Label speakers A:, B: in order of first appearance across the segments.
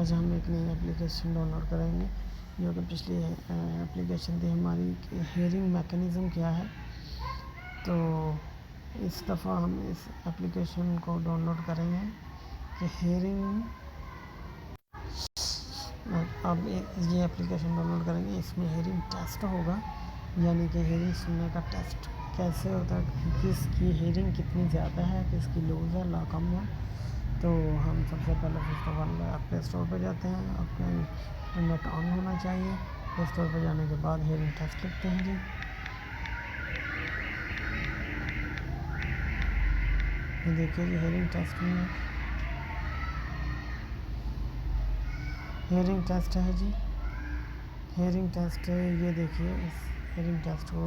A: आज हम एक नई एप्लीकेशन डाउनलोड करेंगे जो कि पिछली एप्लीकेशन थी हमारी कि हेयरिंग मैकेनिज़्म क्या है। तो इस दफ़ा हम इस एप्लीकेशन को डाउनलोड करेंगे कि हेयरिंग। अब ये एप्लीकेशन डाउनलोड करेंगे, इसमें हेयरिंग टेस्ट होगा, यानी कि हेयरिंग सुनने का टेस्ट कैसे होता है, किसकी हेयरिंग कितनी ज़्यादा है, किसकी लूज़ है, कम है। तो हम सबसे पहले first of all play store पर जाते हैं। आपका इंटरनेट ऑन होना चाहिए। प्ले स्टोर पर जाने के बाद हेयरिंग टेस्ट लिखते हैं जी। ये देखिए जी, हेयरिंग टेस्ट में हेयरिंग टेस्ट है जी। हेयरिंग टेस्ट है, ये देखिए। इस हेयरिंग टेस्ट को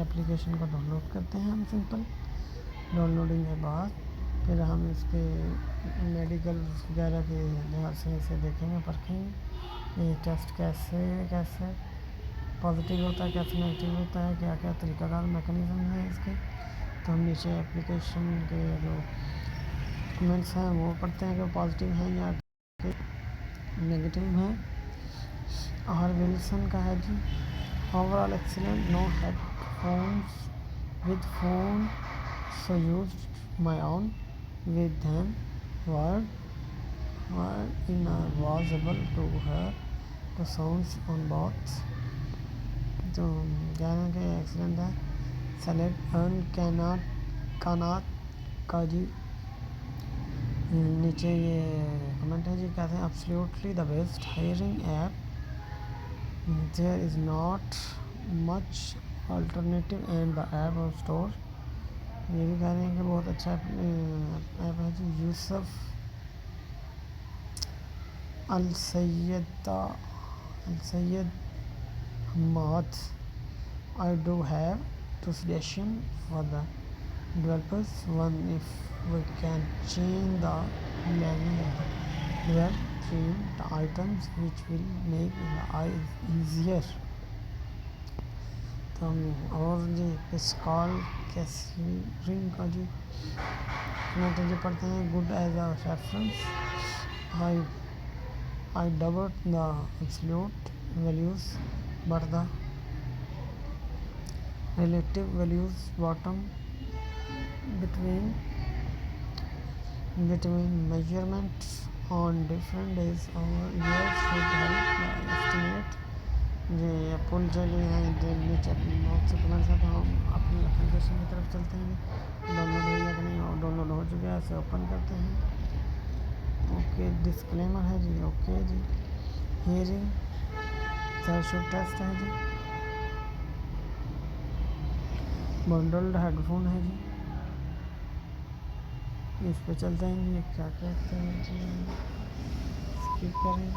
A: एप्लीकेशन को डाउनलोड करते हैं हम। सिंपल डाउनलोडिंग के बाद फिर हम इसके मेडिकल वगैरह के लिहाज से इसे देखेंगे, परखेंगे ये टेस्ट कैसे पॉजिटिव होता है, कैसे नेगेटिव होता है, क्या क्या तरीक़ाकार मैकेनिज़्म है इसके। तो हम नीचे एप्लीकेशन के जो कमेंट्स हैं वो पढ़ते हैं कि पॉजिटिव हैं या नेगेटिव हैं। और विल्सन का है जी, overall excellent, no headphones with phone, so used my own with them were was able to hear the sounds on both। तो कहना कि एक्सीलेंट है। सेलेक्ट अर्न कानात का जी। नीचे ये कमेंट है जी, कहते हैं absolutely the best hearing app, there is not much alternative and the app of store. ये भी कह रहे हैं कि बहुत अच्छा ऐप है जी। यूसुफ अल Syed Hammad, I do have two suggestions for the developers. One, if we can change the menu of the develop themed items, which will make life easier। तो और जी इस कॉल कैसरिंग का जी कमेंट जी पढ़ते हैं। Good as a reference, I doubt the absolute values but the relative values bottom between measurements on different days or years should help the estimate। ये पुल चली है नीचे बहुत से कमेंट्स हैं। तो हम अपनी एप्लीकेशन की तरफ चलते हैं। डाउनलोड हो गया कि नहीं, और डाउनलोड हो चुका है, इसे ओपन करते हैं। ओके, डिस्क्लेमर है जी। ओके जी, हियरिंग थ्रेशोल्ड टेस्ट है जी। बंडल्ड हेडफोन है जी। इस पे चलते हैं जी। क्या कहते हैं जी, स्किप करें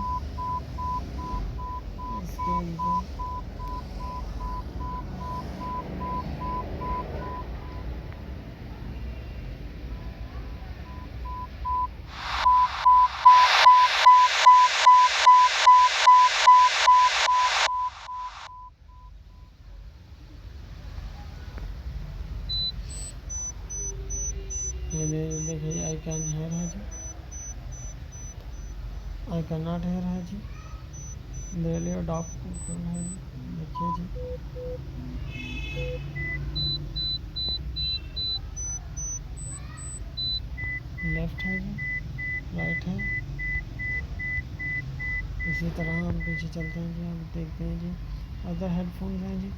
A: इसके अंदर। ये देखिए, आई कैन हेयर है जी, आई कैन नॉट हेयर है जी। डेली अडॉप्ट है जी। देखिए जी, लेफ्ट है जी, राइट है। इसी तरह हम पीछे चलते हैं जी। हम देखते हैं जी, अदर हेडफोन हैं जी।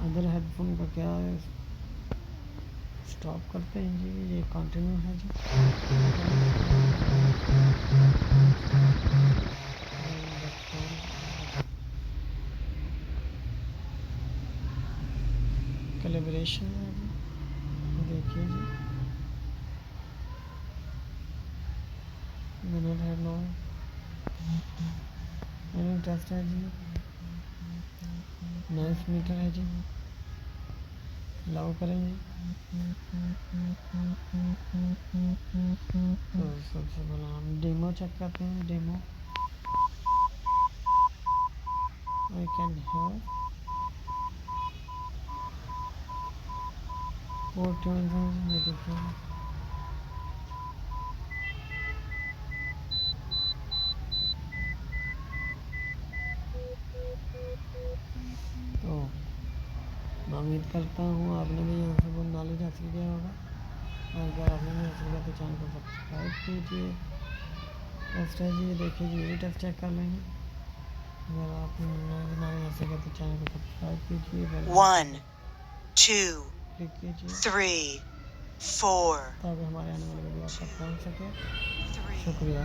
A: अदर हेडफोन का क्या है, स्टॉप करते हैं जी। ये कंटिन्यू है जी। कैलिब्रेशन है जी। देखिए जी, मिनट है 9। हेयरिंग टेस्ट है जी। नॉइस मीटर है जी। अलाउ करेंगे। तो सबसे पहले हम डेमो चेक करते हैं। Demo, I can here four tunes हैं जी। ये देखिए, उम्मीद करता हूँ आपने भी यहाँ से बहुत नॉलेज हासिल किया होगा, और अगर आपने नहीं हासिल किया तो चैनल को सब्सक्राइब कीजिए। टेस्ट है जी, देखिए जी, ये टेस्ट चेक कर लेंगे। अगर आपने नहीं हासिल किया तो चैनल को सब्सक्राइब कीजिए,
B: 1 2
A: क्लिक कीजिए
B: 3 4
A: ताकि हमारे आने वाले वीडियो आप तक पहुँच सके।
B: 3
A: शुक्रिया।